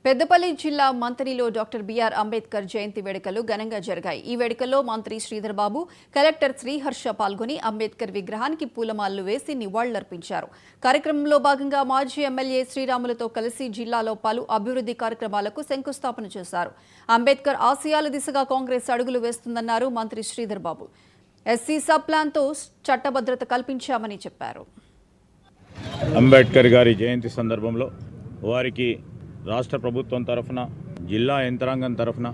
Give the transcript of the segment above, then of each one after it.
పెద్దపల్లి జిల్లా మంతనిలో doctor BR Ambedkar జయంతి వేడుకలు ఘనంగా జరిగాయి. ఈ వేడుకల్లో మంత్రి శ్రీధర్ బాబు, కలెక్టర్ శ్రీహర్ష పాల్గొని అంబేద్కర్ విగ్రహానికి పూలమాలలు వేసి నివాళులర్పించారు. కార్యక్రమంలో భాగంగా మాజీ ఎమ్మెల్యే శ్రీరాములతో కలిసి జిల్లాలో పలు అభివృద్ధి కార్యక్రమాలకు శంకుస్థాపన చేశారు. అంబేద్కర్ ఆశయాల దిశగా కాంగ్రెస్ అడుగులు వేస్తుందన్నారు మంత్రి శ్రీధర్ బాబు. ఎస్సీ సబ్ ప్లాన్తో చట్టభద్రత కల్పించామని చెప్పారు. అంబేద్కర్ గారి జయంతి సందర్భంలో వారికి రాష్ట్ర ప్రభుత్వం తరఫున, జిల్లా యంత్రాంగం తరఫున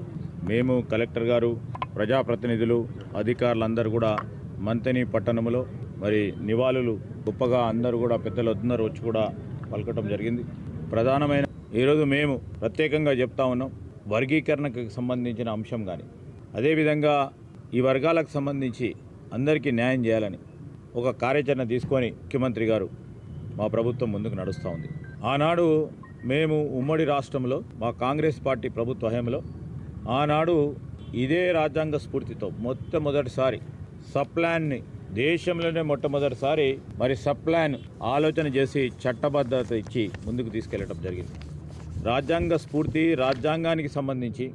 మేము, కలెక్టర్ గారు, ప్రజాప్రతినిధులు, అధికారులందరూ కూడా మంతని పట్టణంలో మరి నివాళులు గొప్పగా అందరూ కూడా పెద్దలందరూ వచ్చి కూడా పలకటం జరిగింది. ప్రధానమైన ఈరోజు మేము ప్రత్యేకంగా చెప్తా ఉన్నాం, వర్గీకరణకు సంబంధించిన అంశం కానీ, అదేవిధంగా ఈ వర్గాలకు సంబంధించి అందరికీ న్యాయం చేయాలని ఒక కార్యాచరణ తీసుకొని ముఖ్యమంత్రి గారు మా ప్రభుత్వం ముందుకు నడుస్తూ ఉంది. ఆనాడు మేము ఉమ్మడి రాష్ట్రంలో మా కాంగ్రెస్ పార్టీ ప్రభుత్వ హయాంలో ఆనాడు ఇదే రాజ్యాంగ స్ఫూర్తితో మొట్టమొదటిసారి సప్లాన్ని దేశంలోనే మొట్టమొదటిసారి మరి సప్లాన్ ఆలోచన చేసి చట్టబద్ధత ఇచ్చి ముందుకు తీసుకెళ్లడం జరిగింది. రాజ్యాంగ స్ఫూర్తి, రాజ్యాంగానికి సంబంధించి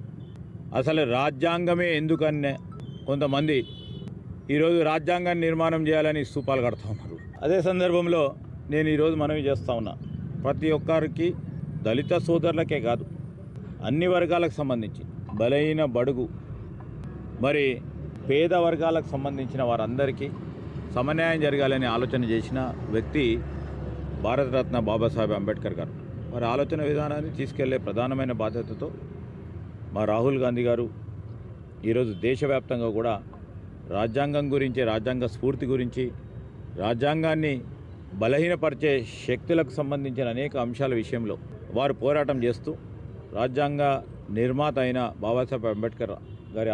అసలు రాజ్యాంగమే ఎందుకనే కొంతమంది ఈరోజు రాజ్యాంగాన్ని నిర్మాణం చేయాలని స్తూపాలు కడుతూ ఉన్నారు. అదే సందర్భంలో నేను ఈరోజు మనవి చేస్తూ ఉన్నా, ప్రతి ఒక్కరికి, దళిత సోదరులకే కాదు, అన్ని వర్గాలకు సంబంధించి బలైన బడుగు మరి పేద వర్గాలకు సంబంధించిన వారందరికీ సమన్యాయం జరగాలని ఆలోచన చేసిన వ్యక్తి భారతరత్న బాబాసాహెబ్ అంబేద్కర్ గారు. వారి ఆలోచన విధానాన్ని తీసుకెళ్లే ప్రధానమైన బాధ్యతతో మా రాహుల్ గాంధీ గారు ఈరోజు దేశవ్యాప్తంగా కూడా రాజ్యాంగం గురించి, రాజ్యాంగ స్ఫూర్తి గురించి, రాజ్యాంగాన్ని బలహీనపరిచే శక్తులకు సంబంధించిన అనేక అంశాల విషయంలో వారు పోరాటం చేస్తూ రాజ్యాంగ నిర్మాత అయిన బాబాసాహెబ్ అంబేద్కర్ గారి